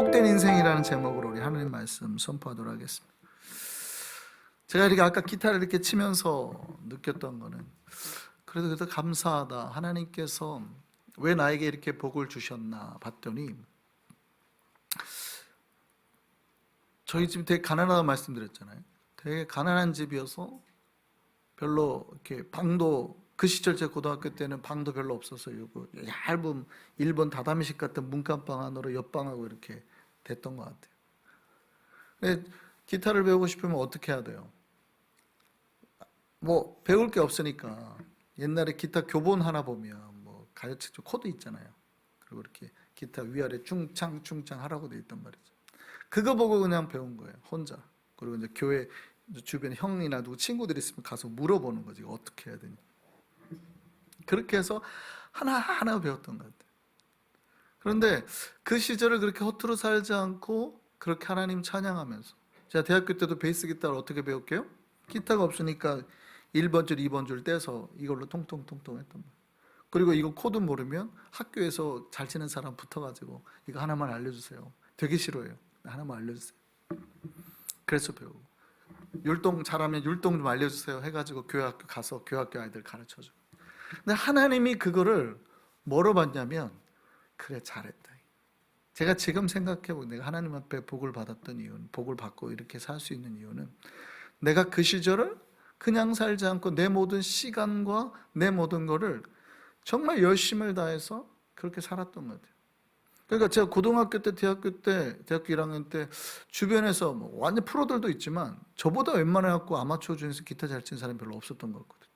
복된 인생이라는 제목으로 우리 하나님 말씀 선포하도록 하겠습니다. 제가 이렇게 아까 기타를 이렇게 치면서 느꼈던 거는 그래도 감사하다. 하나님께서 왜 나에게 이렇게 복을 주셨나 봤더니, 저희 집이 되게 가난하다고 말씀드렸잖아요. 되게 가난한 집이어서 별로 이렇게 방도, 그 시절 제 고등학교 때는 방도 별로 없었어요. 그 얇은 일본 다다미식 같은 문간방 안으로 옆방하고 이렇게 됐던 것 같아요. 근데 기타를 배우고 싶으면 어떻게 해야 돼요? 뭐 배울 게 없으니까 옛날에 기타 교본 하나 보면 뭐 가요책 코드 있잖아요. 그리고 이렇게 기타 위아래 중창 하라고 돼 있단 말이죠. 그거 보고 그냥 배운 거예요, 혼자. 그리고 이제 교회 주변에 형이나 누구 친구들이 있으면 가서 물어보는 거지, 어떻게 해야 되냐. 그렇게 해서 하나하나 배웠던 것 같아요. 그런데 그 시절을 그렇게 허투루 살지 않고 그렇게 하나님 찬양하면서, 제가 대학교 때도 베이스 기타를 어떻게 배울게요? 기타가 없으니까 1번 줄, 2번 줄 떼서 이걸로 통통통통 했단 말이에요. 그리고 이거 코드 모르면 학교에서 잘 치는 사람 붙어가지고 이거 하나만 알려주세요. 되게 싫어해요. 하나만 알려주세요. 그래서 배우고, 율동 잘하면 율동 좀 알려주세요 해가지고 교회학교 가서 교회학교 아이들 가르쳐줘. 근데 하나님이 그거를 뭐로 봤냐면, 그래 잘했다. 제가 지금 생각해보면 내가 하나님 앞에 복을 받았던 이유는, 복을 받고 이렇게 살 수 있는 이유는, 내가 그 시절을 그냥 살지 않고 내 모든 시간과 내 모든 거를 정말 열심을 다해서 그렇게 살았던 것 같아요. 그러니까 제가 고등학교 때, 대학교 1학년 때 주변에서 뭐 완전 프로들도 있지만 저보다 웬만해갖고 아마추어 중에서 기타 잘 치는 사람이 별로 없었던 것 같거든요.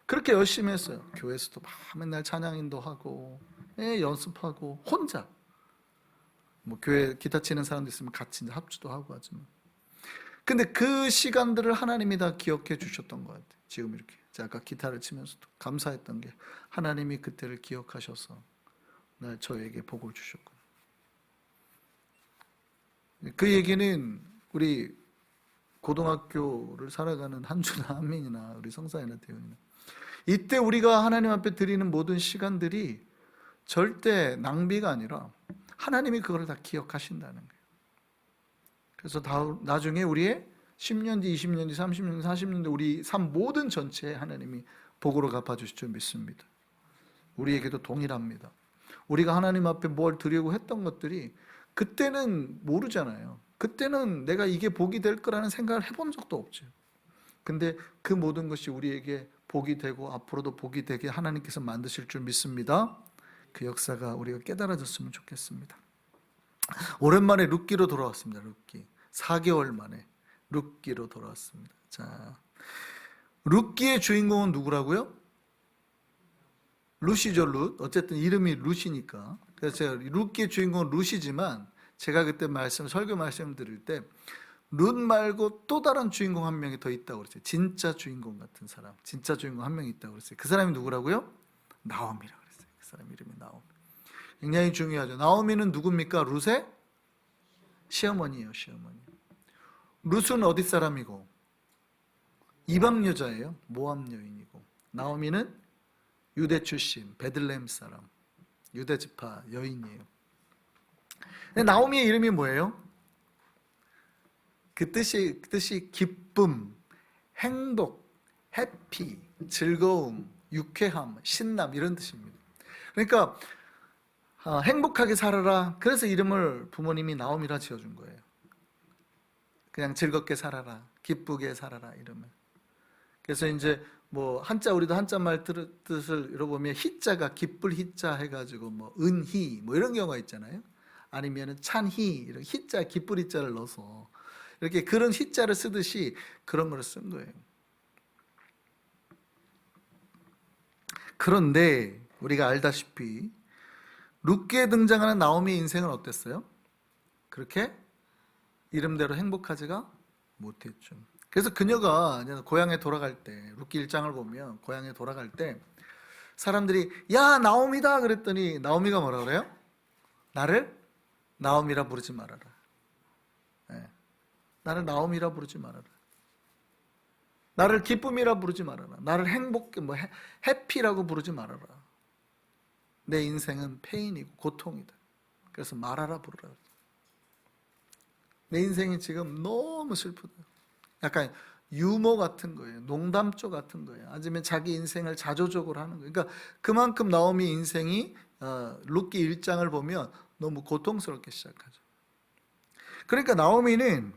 그렇게 열심히 했어요. 교회에서도 막 맨날 찬양인도 하고 연습하고 혼자, 뭐 교회 기타 치는 사람도 있으면 같이 이제 합주도 하고 하지만, 근데 그 시간들을 하나님이 다 기억해 주셨던 것 같아요. 지금 이렇게 제가 아까 기타를 치면서도 감사했던 게, 하나님이 그때를 기억하셔서 저에게 복을 주셨고, 그 얘기는 우리 고등학교를 살아가는 한주나 한민이나 우리 성사이나 대현이나, 이때 우리가 하나님 앞에 드리는 모든 시간들이 절대 낭비가 아니라 하나님이 그걸 다 기억하신다는 거예요. 그래서 나중에 우리의 10년 뒤, 20년 뒤, 30년 뒤, 40년 뒤 우리 삶 모든 전체에 하나님이 복으로 갚아주실 줄 믿습니다. 우리에게도 동일합니다. 우리가 하나님 앞에 뭘 드리고 했던 것들이 그때는 모르잖아요. 그때는 내가 이게 복이 될 거라는 생각을 해본 적도 없죠. 근데 그 모든 것이 우리에게 복이 되고 앞으로도 복이 되게 하나님께서 만드실 줄 믿습니다. 그 역사가 우리가 깨달아졌으면 좋겠습니다. 오랜만에 룻기로 돌아왔습니다. 룻기 4개월 만에 룻기로 돌아왔습니다. 자, 룻기의 주인공은 누구라고요? 룻이죠. 룻. 어쨌든 이름이 룻이니까. 그래서 제가 룻기의 주인공은 룻이지만, 제가 그때 설교 말씀 드릴 때 룻 말고 또 다른 주인공 한 명이 더 있다고 그랬어요. 진짜 주인공 같은 사람, 진짜 주인공 한 명이 있다고 그랬어요. 그 사람이 누구라고요? 나오미라고 그랬어요. 그 사람 이름이 나오미. 굉장히 중요하죠. 나오미는 누굽니까? 룻의 시어머니예요. 시어머니. 룻은 어디 사람이고? 이방 여자예요. 모압 여인이고. 나오미는 유대 출신, 베들레헴 사람, 유대 지파 여인이에요. 근데 나오미의 이름이 뭐예요? 그 뜻이 기쁨, 행복, 해피, 즐거움, 유쾌함, 신남, 이런 뜻입니다. 그러니까 행복하게 살아라. 그래서 이름을 부모님이 나오미라 지어준 거예요. 그냥 즐겁게 살아라, 기쁘게 살아라, 이름을. 그래서 이제 뭐 우리도 한자말 뜻을 읽어보면 희자가 기쁠 희자 해가지고 뭐 은희 뭐 이런 경우가 있잖아요. 아니면은 찬희, 이런 희자, 기쁠 희자를 넣어서 이렇게 그런 희자를 쓰듯이 그런 걸 쓴 거예요. 그런데 우리가 알다시피 룻기에 등장하는 나오미의 인생은 어땠어요? 그렇게 이름대로 행복하지가 못했죠. 그래서 그녀가 고향에 돌아갈 때, 룻기 1장을 보면 고향에 돌아갈 때 사람들이 야 나오미다 그랬더니 나오미가 뭐라 그래요? 나를 나오미라 부르지 말아라. 네. 나를 나오미라 부르지 말아라. 나를 기쁨이라 부르지 말아라. 나를 해피라고 부르지 말아라. 내 인생은 페인이고 고통이다. 그래서 말하라 부르라. 내 인생이 지금 너무 슬프다. 약간 유머 같은 거예요. 농담조 같은 거예요. 아니면 자기 인생을 자조적으로 하는 거예요. 그러니까 그만큼 나오미 인생이 룻기 1장을 보면 너무 고통스럽게 시작하죠. 그러니까 나오미는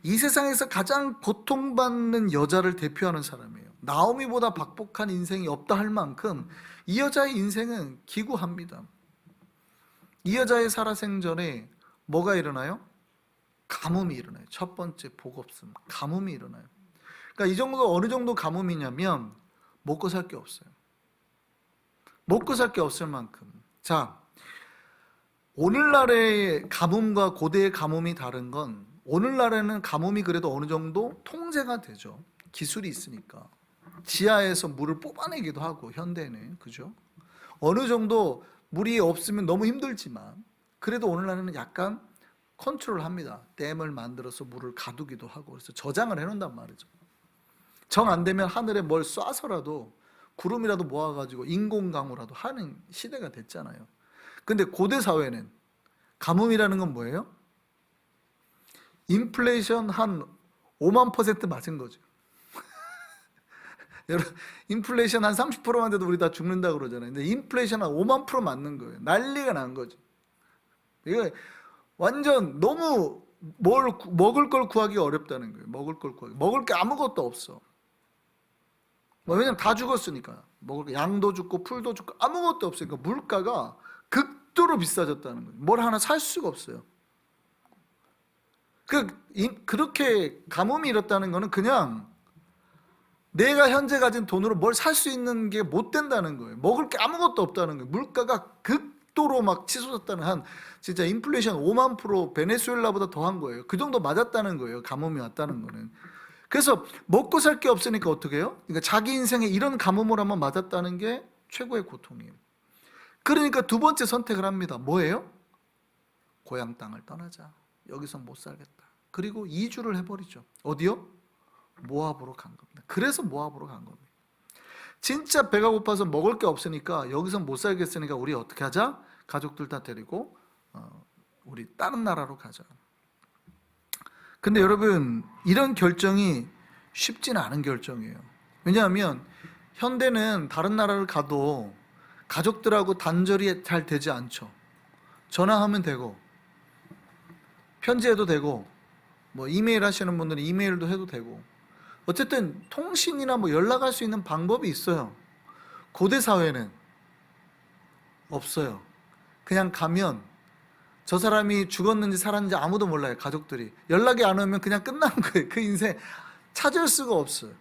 이 세상에서 가장 고통받는 여자를 대표하는 사람이에요. 나오미보다 박복한 인생이 없다 할 만큼 이 여자의 인생은 기구합니다. 이 여자의 살아생전에 뭐가 일어나요? 가뭄이 일어나요. 첫 번째 복 없음, 가뭄이 일어나요. 그러니까 이 정도 어느 정도 가뭄이냐면 먹고 살 게 없어요. 먹고 살 게 없을 만큼. 자, 오늘날의 가뭄과 고대의 가뭄이 다른 건 오늘날에는 가뭄이 그래도 어느 정도 통제가 되죠. 기술이 있으니까. 지하에서 물을 뽑아내기도 하고 현대는 그죠? 어느 정도 물이 없으면 너무 힘들지만 그래도 오늘날에는 약간 컨트롤합니다. 댐을 만들어서 물을 가두기도 하고 그래서 저장을 해놓는단 말이죠. 정 안 되면 하늘에 뭘 쏴서라도 구름이라도 모아가지고 인공강우라도 하는 시대가 됐잖아요. 근데 고대 사회는 가뭄이라는 건 뭐예요? 인플레이션 한 5만 % 맞은 거죠. 여러분, 인플레이션 한 30%만 돼도 우리 다 죽는다고 그러잖아요. 근데 인플레이션 한 5만 % 맞는 거예요. 난리가 난 거죠. 이거 완전 너무 먹을 걸 구하기가 어렵다는 거예요. 먹을 게 아무것도 없어. 왜냐면 다 죽었으니까. 먹을 게 양도 죽고 풀도 죽고 아무것도 없으니까 물가가 극도로 비싸졌다는 거예요. 뭘 하나 살 수가 없어요. 그렇게 가뭄이 일었다는 거는 그냥 내가 현재 가진 돈으로 뭘 살 수 있는 게 못 된다는 거예요. 먹을 게 아무것도 없다는 거예요. 물가가 극도로 막 치솟았다는 한 진짜 인플레이션 5만 % 베네수엘라보다 더한 거예요. 그 정도 맞았다는 거예요. 가뭄이 왔다는 거는. 그래서 먹고 살 게 없으니까 어떻게 해요? 그러니까 자기 인생에 이런 가뭄을 한번 맞았다는 게 최고의 고통이에요. 그러니까 두 번째 선택을 합니다. 뭐예요? 고향 땅을 떠나자. 여기서 못 살겠다. 그리고 이주를 해버리죠. 어디요? 모압으로 간 겁니다. 그래서 모압으로 간 겁니다. 진짜 배가 고파서 먹을 게 없으니까 여기서 못 살겠으니까 우리 어떻게 하자? 가족들 다 데리고 우리 다른 나라로 가자. 근데 여러분 이런 결정이 쉽지는 않은 결정이에요. 왜냐하면 현대는 다른 나라를 가도 가족들하고 단절이 잘 되지 않죠. 전화하면 되고 편지해도 되고 뭐 이메일 하시는 분들은 이메일도 해도 되고 어쨌든 통신이나 뭐 연락할 수 있는 방법이 있어요. 고대 사회는 없어요. 그냥 가면 저 사람이 죽었는지 살았는지 아무도 몰라요. 가족들이 연락이 안 오면 그냥 끝난 거예요. 그 인생 찾을 수가 없어요.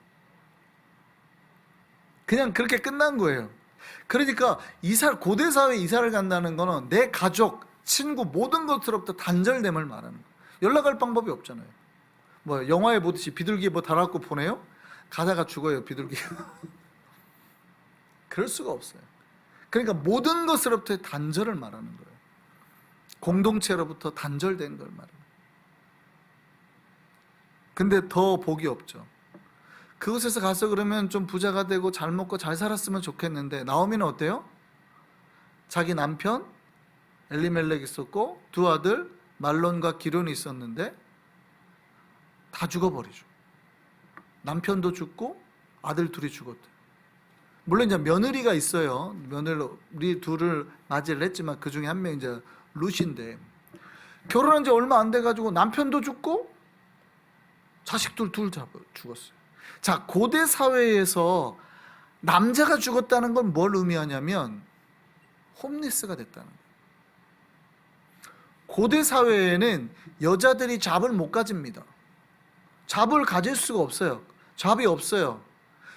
그냥 그렇게 끝난 거예요. 그러니까 고대 사회에 이사를 간다는 거는 내 가족, 친구 모든 것으로부터 단절됨을 말하는 거예요. 연락할 방법이 없잖아요. 뭐 영화에 보듯이 비둘기 뭐 달아갖고 보내요? 가다가 죽어요 비둘기. 그럴 수가 없어요. 그러니까 모든 것으로부터 단절을 말하는 거예요. 공동체로부터 단절된 걸 말하는 거예요. 근데 더 복이 없죠. 그곳에서 가서 그러면 좀 부자가 되고 잘 먹고 잘 살았으면 좋겠는데 나오미는 어때요? 자기 남편 엘리멜렉 있었고 두 아들 말론과 기론이 있었는데 다 죽어버리죠. 남편도 죽고 아들 둘이 죽었대. 물론 이제 며느리가 있어요. 며느리 둘을 맞이를 했지만 그 중에 한 명이 이제 룻인데 결혼한 지 얼마 안 돼가지고 남편도 죽고 자식들 둘 다 죽었어요. 자, 고대 사회에서 남자가 죽었다는 건 뭘 의미하냐면 홈리스가 됐다는 거예요. 고대 사회에는 여자들이 잡을 못 가집니다. 잡을 가질 수가 없어요. 잡이 없어요.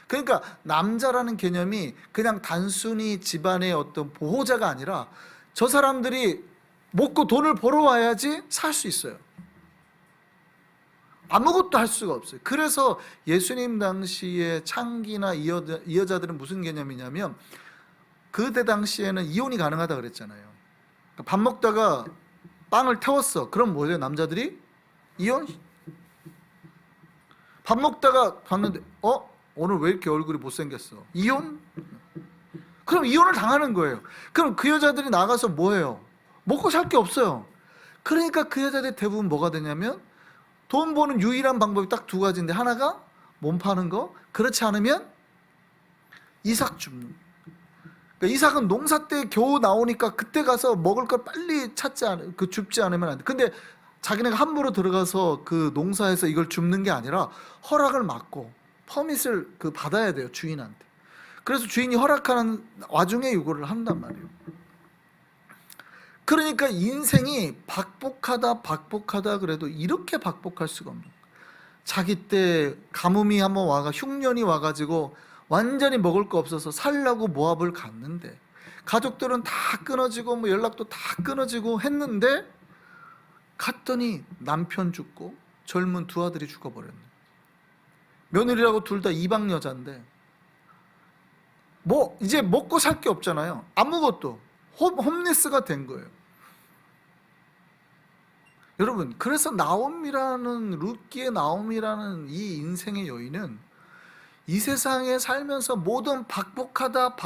그러니까 남자라는 개념이 그냥 단순히 집안의 어떤 보호자가 아니라 저 사람들이 먹고 돈을 벌어와야지 살 수 있어요. 아무것도 할 수가 없어요. 그래서 예수님 당시에 창기나 이 여자들은 무슨 개념이냐면 그때 당시에는 이혼이 가능하다 그랬잖아요. 밥 먹다가 빵을 태웠어. 그럼 뭐예요? 남자들이 이혼? 밥 먹다가 봤는데 오늘 왜 이렇게 얼굴이 못생겼어? 이혼? 그럼 이혼을 당하는 거예요. 그럼 그 여자들이 나가서 뭐 해요? 먹고 살 게 없어요. 그러니까 그 여자들 대부분 뭐가 되냐면 돈 버는 유일한 방법이 딱 두 가지인데, 하나가 몸 파는 거, 그렇지 않으면 이삭 줍는 거. 그러니까 이삭은 농사 때 겨우 나오니까 그때 가서 먹을 걸 빨리 줍지 않으면 안 돼. 근데 자기네가 함부로 들어가서 그 농사에서 이걸 줍는 게 아니라 허락을 받고 퍼밋을 받아야 돼요, 주인한테. 그래서 주인이 허락하는 와중에 이거를 한단 말이에요. 그러니까 인생이 박복하다 그래도 이렇게 박복할 수가 없는 거예요. 자기 때 가뭄이 한번 흉년이 와가지고 완전히 먹을 거 없어서 살려고 모압을 갔는데, 가족들은 다 끊어지고 연락도 다 끊어지고 했는데, 갔더니 남편 죽고 젊은 두 아들이 죽어버렸네. 며느리라고 둘 다 이방 여자인데 이제 먹고 살 게 없잖아요. 아무것도. 홈리스가 된 거예요. 여러분, 그래서 룻기의 나옴이라는 이 인생의 여인은 이 세상에 살면서 모든 박복하다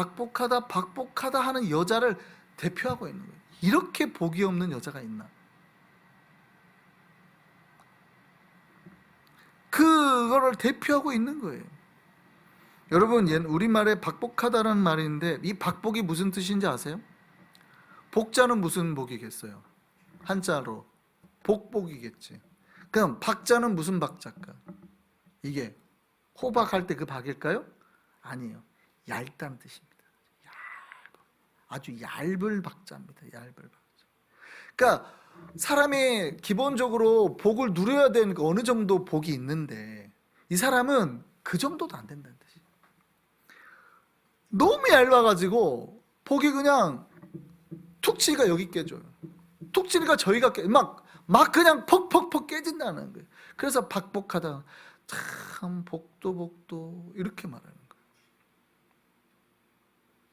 하는 여자를 대표하고 있는 거예요. 이렇게 복이 없는 여자가 있나? 그거를 대표하고 있는 거예요. 여러분, 우리말에 박복하다는 말인데 이 박복이 무슨 뜻인지 아세요? 복자는 무슨 복이겠어요? 한자로 복복이겠지. 그럼 박자는 무슨 박자일까? 이게 호박할 때 그 박일까요? 아니에요. 얇다는 뜻입니다. 아주 얇을 박자입니다. 얇을 박자. 그러니까 사람이 기본적으로 복을 누려야 되는 어느 정도 복이 있는데, 이 사람은 그 정도도 안 된다는 뜻이에요. 너무 얇아가지고 복이 그냥 툭 치니까 여기 깨져요. 툭 치니까 저희가 막 그냥 퍽퍽퍽 깨진다는 거예요. 그래서 박복하다, 참 복도 이렇게 말하는 거예요.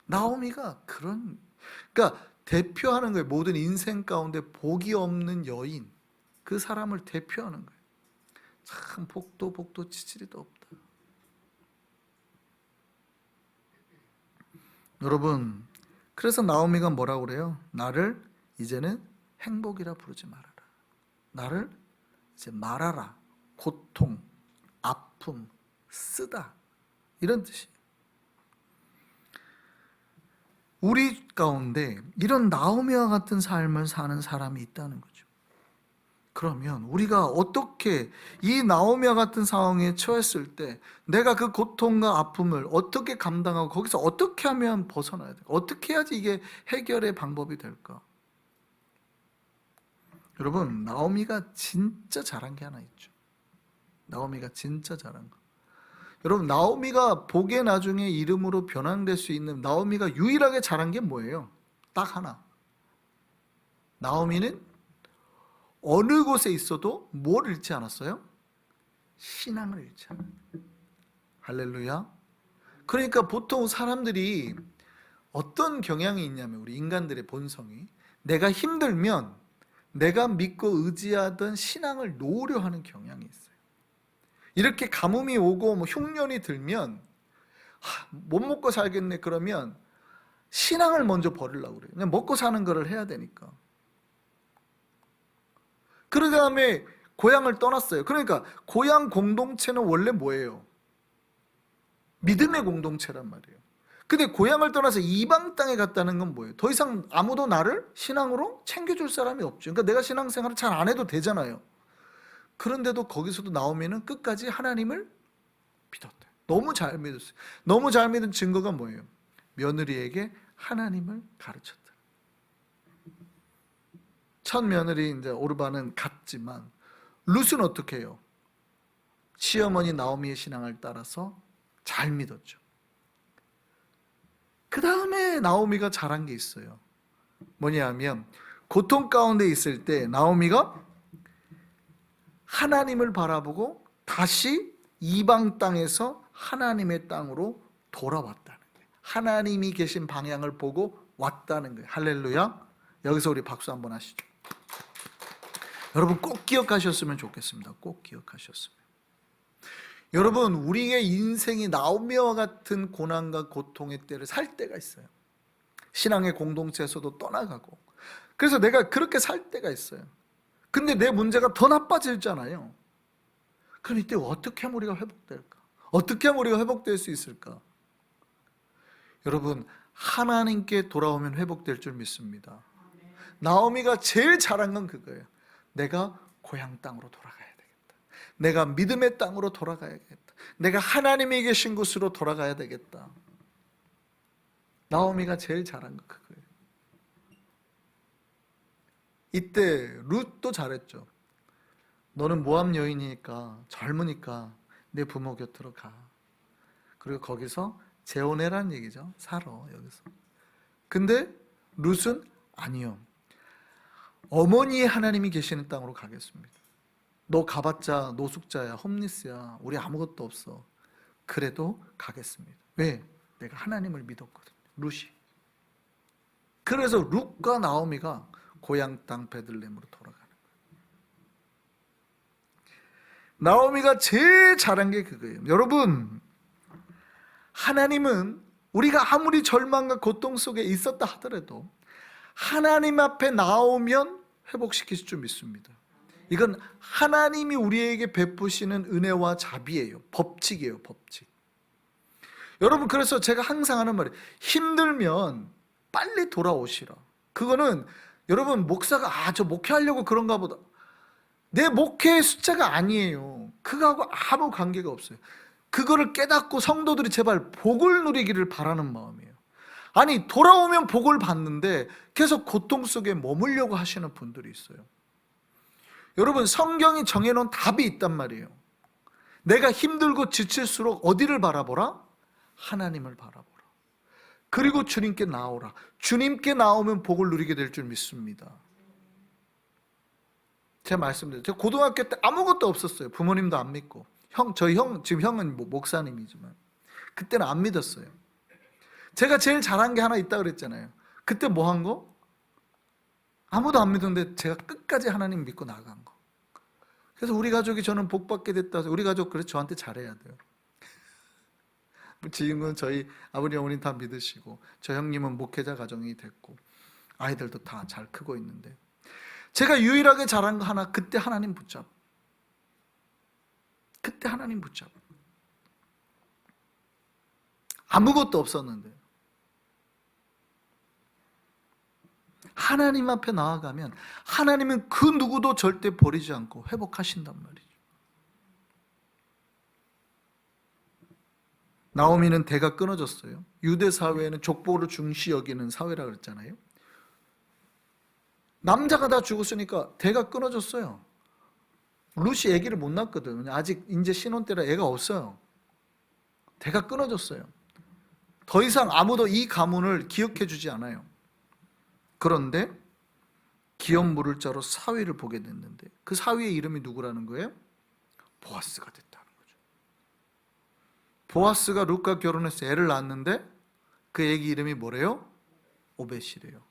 나오미가 그러니까 대표하는 거예요. 모든 인생 가운데 복이 없는 여인, 그 사람을 대표하는 거예요. 참 복도 치치리도 없다. 여러분, 그래서 나오미가 뭐라고 그래요? 나를 이제는 행복이라 부르지 말아라. 나를 이제 말아라. 고통, 아픔, 쓰다, 이런 뜻이에요. 우리 가운데 이런 나오미와 같은 삶을 사는 사람이 있다는 거죠. 그러면 우리가 어떻게 이 나오미와 같은 상황에 처했을 때 내가 그 고통과 아픔을 어떻게 감당하고 거기서 어떻게 하면 벗어나야 될까? 어떻게 해야지 이게 해결의 방법이 될까? 여러분, 나오미가 진짜 잘한 게 하나 있죠. 나오미가 진짜 잘한 거. 여러분, 나오미가 복의 나중에 이름으로 변환될 수 있는, 나오미가 유일하게 잘한 게 뭐예요? 딱 하나. 나오미는 어느 곳에 있어도 뭘 잃지 않았어요? 신앙을 잃지 않았어요. 할렐루야. 그러니까 보통 사람들이 어떤 경향이 있냐면, 우리 인간들의 본성이 내가 힘들면 내가 믿고 의지하던 신앙을 놓으려 하는 경향이 있어요. 이렇게 가뭄이 오고 흉년이 들면 못 먹고 살겠네 그러면 신앙을 먼저 버리려고 그래요. 그냥 먹고 사는 거를 해야 되니까. 그 다음에 고향을 떠났어요. 그러니까 고향 공동체는 원래 뭐예요? 믿음의 공동체란 말이에요. 근데 고향을 떠나서 이방 땅에 갔다는 건 뭐예요? 더 이상 아무도 나를 신앙으로 챙겨줄 사람이 없죠. 그러니까 내가 신앙생활을 잘 안 해도 되잖아요. 그런데도 거기서도 나오미는 끝까지 하나님을 믿었대. 너무 잘 믿었어요. 너무 잘 믿은 증거가 뭐예요? 며느리에게 하나님을 가르쳤다. 첫 며느리 이제 오르바는 갔지만 룻은 어떻게 해요? 시어머니 나오미의 신앙을 따라서 잘 믿었죠. 그 다음에 나오미가 잘한 게 있어요. 뭐냐면 고통 가운데 있을 때 나오미가 하나님을 바라보고 다시 이방 땅에서 하나님의 땅으로 돌아왔다는 거예요. 하나님이 계신 방향을 보고 왔다는 거예요. 할렐루야. 여기서 우리 박수 한번 하시죠. 여러분 꼭 기억하셨으면 좋겠습니다. 꼭 기억하셨으면. 여러분, 우리의 인생이 나오미와 같은 고난과 고통의 때를 살 때가 있어요. 신앙의 공동체에서도 떠나가고 그래서 내가 그렇게 살 때가 있어요. 근데 내 문제가 더 나빠지잖아요. 그럼 이때 어떻게 하면 우리가 회복될까? 어떻게 하면 우리가 회복될 수 있을까? 여러분, 하나님께 돌아오면 회복될 줄 믿습니다. 나오미가 제일 잘한 건 그거예요. 내가 고향 땅으로 돌아가야 되겠다. 내가 믿음의 땅으로 돌아가야겠다. 내가 하나님이 계신 곳으로 돌아가야 되겠다. 나오미가 제일 잘한 건 그거예요. 이때 룻도 잘했죠. 너는 모압 여인이니까, 젊으니까 내 부모 곁으로 가. 그리고 거기서 재혼해라는 얘기죠. 살아 여기서. 근데 룻은 아니요. 어머니의 하나님이 계시는 땅으로 가겠습니다. 너 가봤자 노숙자야, 홈리스야, 우리 아무것도 없어. 그래도 가겠습니다. 왜? 내가 하나님을 믿었거든. 룻이. 그래서 룻과 나오미가 고향 땅 베들레헴으로 돌아가는 거예요. 나오미가 제일 잘한 게 그거예요. 여러분, 하나님은 우리가 아무리 절망과 고통 속에 있었다 하더라도 하나님 앞에 나오면 회복시킬 줄 믿습니다. 이건 하나님이 우리에게 베푸시는 은혜와 자비예요. 법칙이에요, 법칙. 여러분, 그래서 제가 항상 하는 말이에요. 힘들면 빨리 돌아오시라. 그거는 여러분, 목사가 저 목회하려고 그런가 보다. 내 목회의 숫자가 아니에요. 그거하고 아무 관계가 없어요. 그거를 깨닫고 성도들이 제발 복을 누리기를 바라는 마음이에요. 아니, 돌아오면 복을 받는데 계속 고통 속에 머물려고 하시는 분들이 있어요. 여러분, 성경이 정해놓은 답이 있단 말이에요. 내가 힘들고 지칠수록 어디를 바라보라? 하나님을 바라보라. 그리고 주님께 나오라. 주님께 나오면 복을 누리게 될 줄 믿습니다. 제가 말씀드려요. 제가 고등학교 때 아무것도 없었어요. 부모님도 안 믿고. 지금 형은 목사님이지만 그때는 안 믿었어요. 제가 제일 잘한 게 하나 있다 그랬잖아요. 그때 뭐 한 거? 아무도 안 믿었는데 제가 끝까지 하나님 믿고 나간 거. 그래서 우리 가족이 저는 복 받게 됐다. 우리 가족 그래서 저한테 잘해야 돼요. 지금은 저희 아버지 어머니 다 믿으시고 저 형님은 목회자 가정이 됐고 아이들도 다 잘 크고 있는데 제가 유일하게 잘한 거 하나, 그때 하나님 붙잡. 그때 하나님 붙잡. 아무것도 없었는데 하나님 앞에 나아가면 하나님은 그 누구도 절대 버리지 않고 회복하신단 말이죠. 나오미는 대가 끊어졌어요. 유대 사회에는 족보를 중시 여기는 사회라 그랬잖아요. 남자가 다 죽었으니까 대가 끊어졌어요. 룻이 아기를 못 낳았거든. 아직 이제 신혼 때라 애가 없어요. 대가 끊어졌어요. 더 이상 아무도 이 가문을 기억해 주지 않아요. 그런데 기업 물을 자로 사위를 보게 됐는데 그 사위의 이름이 누구라는 거예요? 보아스가 됐다는 거죠. 보아스가 룻과 결혼해서 애를 낳았는데 그 애기 이름이 뭐래요? 오벳이래요.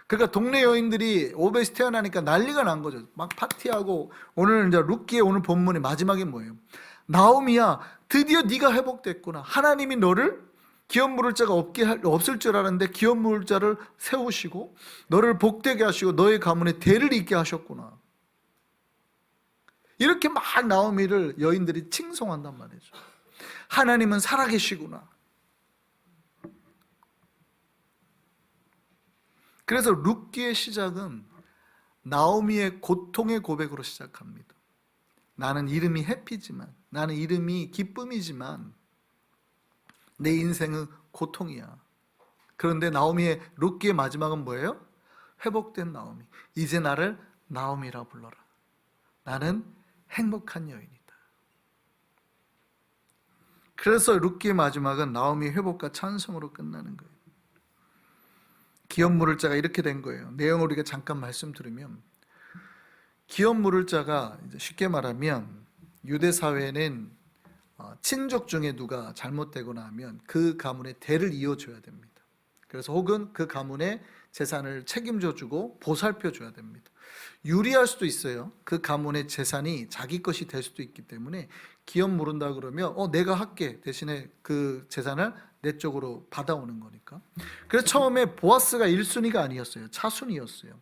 그러니까 동네 여인들이 오벳이 태어나니까 난리가 난 거죠. 막 파티하고 오늘 이제 룻기의 오늘 본문의 마지막에 뭐예요? 나오미야, 드디어 네가 회복됐구나. 하나님이 너를 기업 물을 자가 없을 줄 알았는데 기업 물을 자를 세우시고 너를 복되게 하시고 너의 가문에 대를 잇게 하셨구나. 이렇게 막 나오미를 여인들이 칭송한단 말이죠. 하나님은 살아계시구나. 그래서 룻기의 시작은 나오미의 고통의 고백으로 시작합니다. 나는 이름이 해피지만, 나는 이름이 기쁨이지만 내 인생은 고통이야. 그런데 나오미의 룻기의 마지막은 뭐예요? 회복된 나오미. 이제 나를 나오미라 불러라. 나는 행복한 여인이다. 그래서 룻기의 마지막은 나오미 회복과 찬송으로 끝나는 거예요. 기업 물을 자가 이렇게 된 거예요. 내용을 우리가 잠깐 말씀드리면 기업 물을 자가 쉽게 말하면 유대 사회는 친족 중에 누가 잘못되거나 하면 그 가문의 대를 이어줘야 됩니다. 그래서 혹은 그 가문의 재산을 책임져주고 보살펴줘야 됩니다. 유리할 수도 있어요. 그 가문의 재산이 자기 것이 될 수도 있기 때문에 기업 물은다 그러면 내가 할게 대신에 그 재산을 내 쪽으로 받아오는 거니까. 그래서 처음에 보아스가 1순위가 아니었어요. 차순위였어요.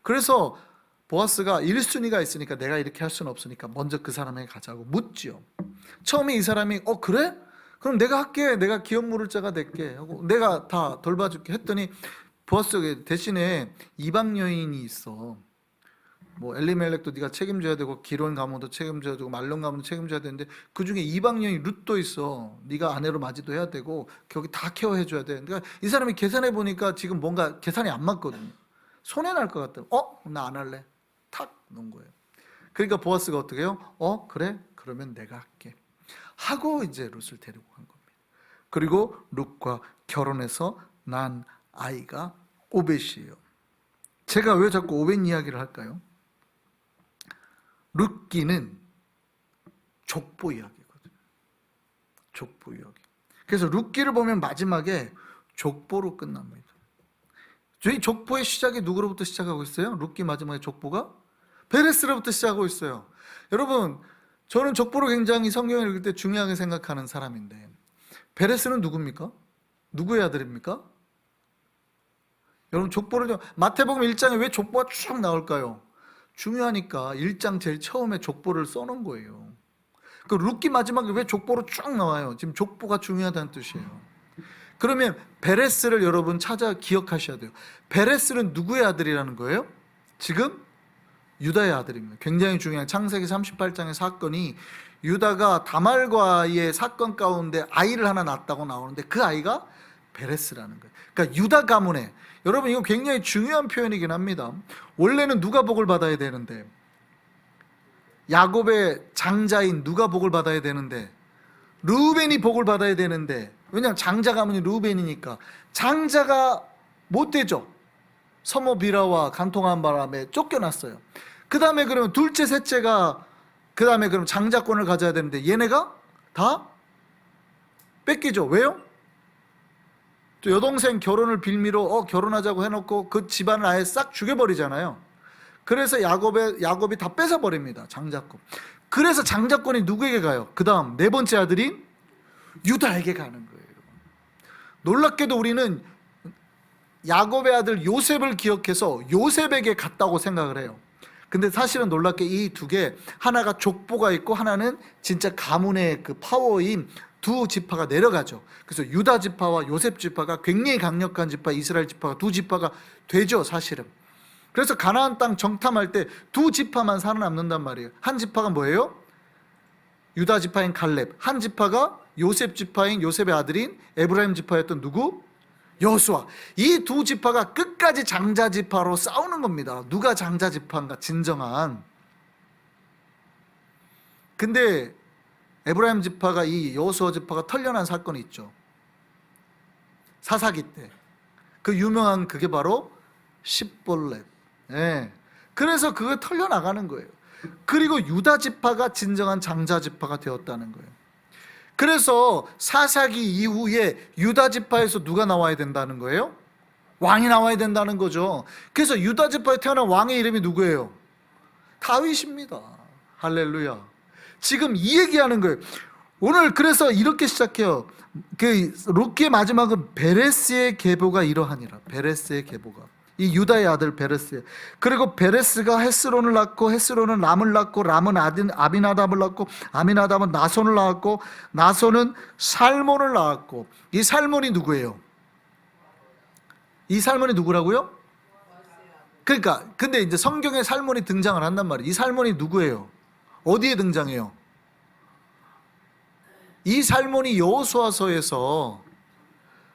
그래서 보아스가 1순위가 있으니까 내가 이렇게 할 수는 없으니까 먼저 그 사람에게 가자고 묻죠. 처음에 이 사람이 그래? 그럼 내가 할게. 내가 기업 물을 자가 될게 하고 내가 다 돌봐줄게 했더니 보아스 대신에 이방 여인이 있어. 뭐 엘리멜렉도 네가 책임져야 되고 기론 가문도 책임져야 되고 말론 가문도 책임져야 되는데 그 중에 이방 여인 룻도 있어. 네가 아내로 맞이도 해야 되고 거기 다 케어해 줘야 돼. 그러니까 이 사람이 계산해 보니까 지금 뭔가 계산이 안 맞거든요. 손해 날 것 같아. 나 안 할래. 탁 놓은 거예요. 그러니까 보아스가 어떻게 해요? 그래? 그러면 내가 할게 하고 이제 룻을 데리고 간 겁니다. 그리고 룻과 결혼해서 난 아이가 오벳이에요. 제가 왜 자꾸 오벳 이야기를 할까요? 룻기는 족보 이야기거든요. 족보 이야기. 그래서 룻기를 보면 마지막에 족보로 끝납니다. 저희 족보의 시작이 누구로부터 시작하고 있어요? 룻기 마지막에 족보가 베레스로부터 시작하고 있어요. 여러분, 저는 족보를 굉장히 성경을 읽을 때 중요하게 생각하는 사람인데 베레스는 누굽니까? 누구의 아들입니까? 여러분 족보를 마태복음 1장에 왜 족보가 쭉 나올까요? 중요하니까 1장 제일 처음에 족보를 써놓은 거예요. 그 룻기 마지막에 왜 족보로 쭉 나와요? 지금 족보가 중요하다는 뜻이에요. 그러면 베레스를 여러분 찾아 기억하셔야 돼요. 베레스는 누구의 아들이라는 거예요? 지금 유다의 아들입니다. 굉장히 중요한 창세기 38장의 사건이 유다가 다말과의 사건 가운데 아이를 하나 낳았다고 나오는데 그 아이가 베레스라는 거예요. 그러니까 유다 가문에, 여러분 이거 굉장히 중요한 표현이긴 합니다. 원래는 누가 복을 받아야 되는데, 야곱의 장자인 누가 복을 받아야 되는데, 르우벤이 복을 받아야 되는데, 왜냐하면 장자 가문이 르우벤이니까 장자가 못 되죠. 서모 비라와 간통한 바람에 쫓겨났어요. 그 다음에 그러면 둘째 셋째가 그 다음에 그럼 장자권을 가져야 되는데 얘네가 다 뺏기죠. 왜요? 또 여동생 결혼을 빌미로 결혼하자고 해놓고 그 집안을 아예 싹 죽여버리잖아요. 그래서 야곱이 다 뺏어버립니다. 장자권. 그래서 장자권이 누구에게 가요? 그 다음 네 번째 아들인 유다에게 가는 거예요. 놀랍게도 우리는 야곱의 아들 요셉을 기억해서 요셉에게 갔다고 생각을 해요. 근데 사실은 놀랍게 이 두 개, 하나가 족보가 있고 하나는 진짜 가문의 그 파워인 두 지파가 내려가죠. 그래서 유다 지파와 요셉 지파가 굉장히 강력한 지파, 이스라엘 지파가 두 지파가 되죠, 사실은. 그래서 가나안 땅 정탐할 때 두 지파만 살아남는단 말이에요. 한 지파가 뭐예요? 유다 지파인 갈렙. 한 지파가 요셉 지파인 요셉의 아들인 에브라임 지파였던 누구? 여호수아. 이 두 지파가 끝까지 장자 지파로 싸우는 겁니다. 누가 장자 지파인가, 진정한. 근데 에브라임 지파가 이 여호수아 지파가 털려난 사건이 있죠. 사사기 때. 그 유명한 그게 바로 십볼렛. 그래서 그거 털려나가는 거예요. 그리고 유다 지파가 진정한 장자 지파가 되었다는 거예요. 그래서 사사기 이후에 유다 지파에서 누가 나와야 된다는 거예요? 왕이 나와야 된다는 거죠. 그래서 유다 지파에 태어난 왕의 이름이 누구예요? 다윗입니다. 할렐루야. 지금 이 얘기하는 거예요. 오늘 그래서 이렇게 시작해요. 그 룻기의 마지막은 베레스의 계보가 이러하니라. 베레스의 계보가. 이 유다의 아들 베레스. 그리고 베레스가 헤스론을 낳고 헤스론은 람을 낳고 람은 아비나답을 낳고 아미나답은 나손을 낳았고 나손은 살몬을 낳았고. 이 살몬이 누구예요? 이 살몬이 누구라고요? 그러니까 근데 이제 성경에 살몬이 등장을 한단 말이에요. 이 살몬이 누구예요? 어디에 등장해요? 이 살몬이 여호수아서에서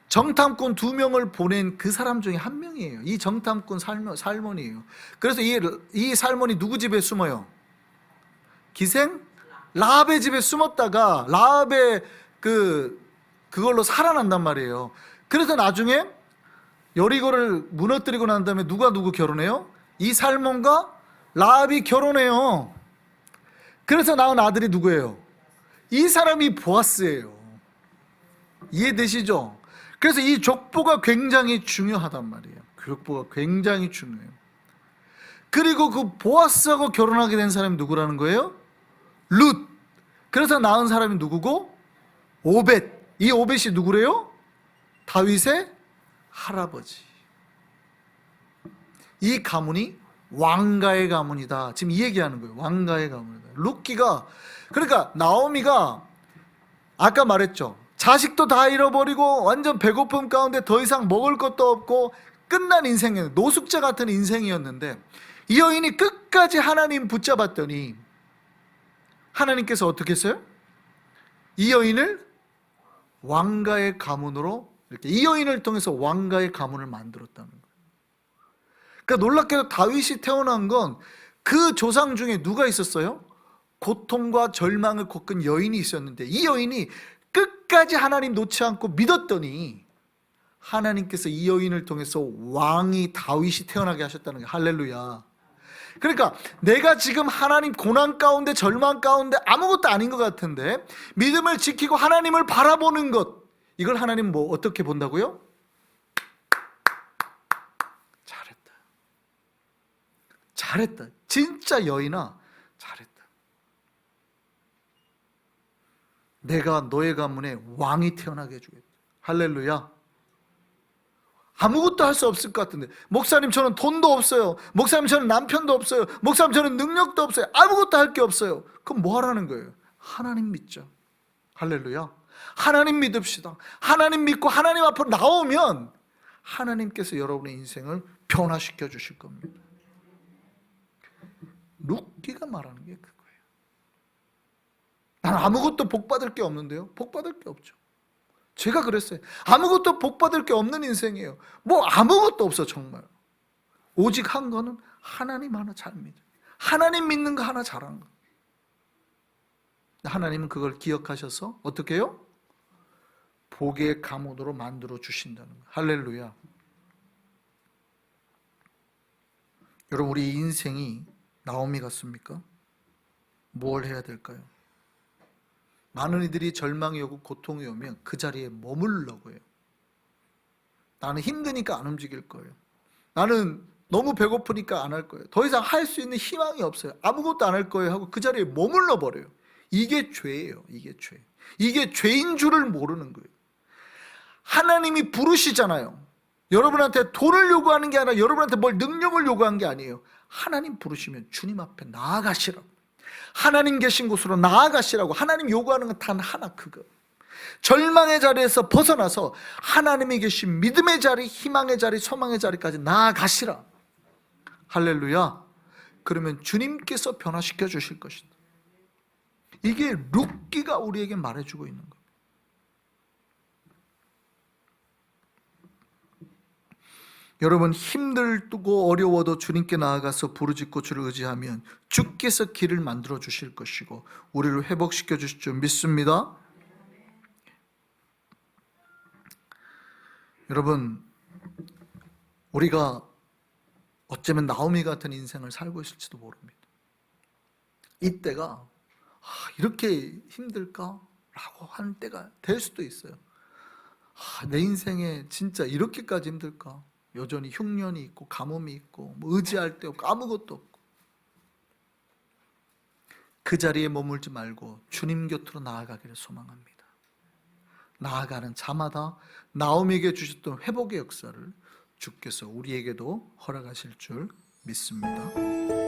정탐꾼 2명을 보낸 그 사람 중에 한 명이에요. 이 정탐꾼 살몬이에요. 그래서 이 살몬이 누구 집에 숨어요? 기생? 라합의 집에 숨었다가 라합의 그걸로 살아난단 말이에요. 그래서 나중에 여리고를 무너뜨리고 난 다음에 누가 누구 결혼해요? 이 살몬과 라합이 결혼해요. 그래서 낳은 아들이 누구예요? 이 사람이 보아스예요. 이해되시죠? 그래서 이 족보가 굉장히 중요하단 말이에요. 족보가 굉장히 중요해요. 그리고 그 보아스하고 결혼하게 된 사람이 누구라는 거예요? 룻. 그래서 낳은 사람이 누구고? 오벳. 이 오벳이 누구래요? 다윗의 할아버지. 이 가문이 왕가의 가문이다. 지금 이 얘기하는 거예요. 왕가의 가문이다. 룻기가, 그러니까 나오미가 아까 말했죠. 자식도 다 잃어버리고 완전 배고픔 가운데 더 이상 먹을 것도 없고 끝난 인생이었는데, 노숙자 같은 인생이었는데, 이 여인이 끝까지 하나님 붙잡았더니 하나님께서 어떻게 했어요? 이 여인을 왕가의 가문으로, 이렇게 이 여인을 통해서 왕가의 가문을 만들었다는 거예요. 그러니까 놀랍게도 다윗이 태어난 건 그 조상 중에 누가 있었어요? 고통과 절망을 겪은 여인이 있었는데, 이 여인이 끝까지 하나님 놓지 않고 믿었더니 하나님께서 이 여인을 통해서 왕이 다윗이 태어나게 하셨다는 거예요. 할렐루야. 그러니까 내가 지금 하나님 고난 가운데, 절망 가운데 아무것도 아닌 것 같은데 믿음을 지키고 하나님을 바라보는 것, 이걸 하나님 뭐 어떻게 본다고요? 잘했다. 잘했다. 진짜 여인아, 잘했다. 내가 너의 가문에 왕이 태어나게 해주겠다. 할렐루야. 아무것도 할 수 없을 것 같은데, 목사님 저는 돈도 없어요, 목사님 저는 남편도 없어요, 목사님 저는 능력도 없어요, 아무것도 할 게 없어요. 그럼 뭐 하라는 거예요? 하나님 믿죠. 할렐루야. 하나님 믿읍시다. 하나님 믿고 하나님 앞으로 나오면 하나님께서 여러분의 인생을 변화시켜 주실 겁니다. 룻기가 말하는 게 그거예요. 나는 아무것도 복받을 게 없는데요. 복받을 게 없죠. 제가 그랬어요. 아무것도 복받을 게 없는 인생이에요. 뭐 아무것도 없어 정말. 오직 한 거는 하나님 하나 잘 믿어요. 하나님 믿는 거 하나 잘한 거. 하나님은 그걸 기억하셔서 어떻게 해요? 복의 가문으로 만들어 주신다는 거예요. 할렐루야. 여러분, 우리 인생이 나오미 같습니까? 뭘 해야 될까요? 많은 이들이 절망이 오고 고통이 오면 그 자리에 머물려고 해요. 나는 힘드니까 안 움직일 거예요. 나는 너무 배고프니까 안 할 거예요. 더 이상 할 수 있는 희망이 없어요. 아무것도 안 할 거예요 하고 그 자리에 머물러 버려요. 이게 죄예요. 이게 죄. 이게 죄인 줄을 모르는 거예요. 하나님이 부르시잖아요. 여러분한테 돈을 요구하는 게 아니라 여러분한테 뭘 능력을 요구한 게 아니에요. 하나님 부르시면 주님 앞에 나아가시라고. 하나님 계신 곳으로 나아가시라고. 하나님 요구하는 건 단 하나, 그거. 절망의 자리에서 벗어나서 하나님이 계신 믿음의 자리, 희망의 자리, 소망의 자리까지 나아가시라. 할렐루야. 그러면 주님께서 변화시켜 주실 것이다. 이게 룻기가 우리에게 말해주고 있는 거예요. 여러분, 힘들고 어려워도 주님께 나아가서 부르짖고 주를 의지하면 주께서 길을 만들어 주실 것이고 우리를 회복시켜 주실 줄 믿습니다. 여러분, 우리가 어쩌면 나오미 같은 인생을 살고 있을지도 모릅니다. 이때가 이렇게 힘들까? 라고 하는 때가 될 수도 있어요. 내 인생에 진짜 이렇게까지 힘들까? 여전히 흉년이 있고 가뭄이 있고 뭐 의지할 데 없고 아무것도 없고, 그 자리에 머물지 말고 주님 곁으로 나아가기를 소망합니다. 나아가는 자마다 나오미에게 주셨던 회복의 역사를 주께서 우리에게도 허락하실 줄 믿습니다.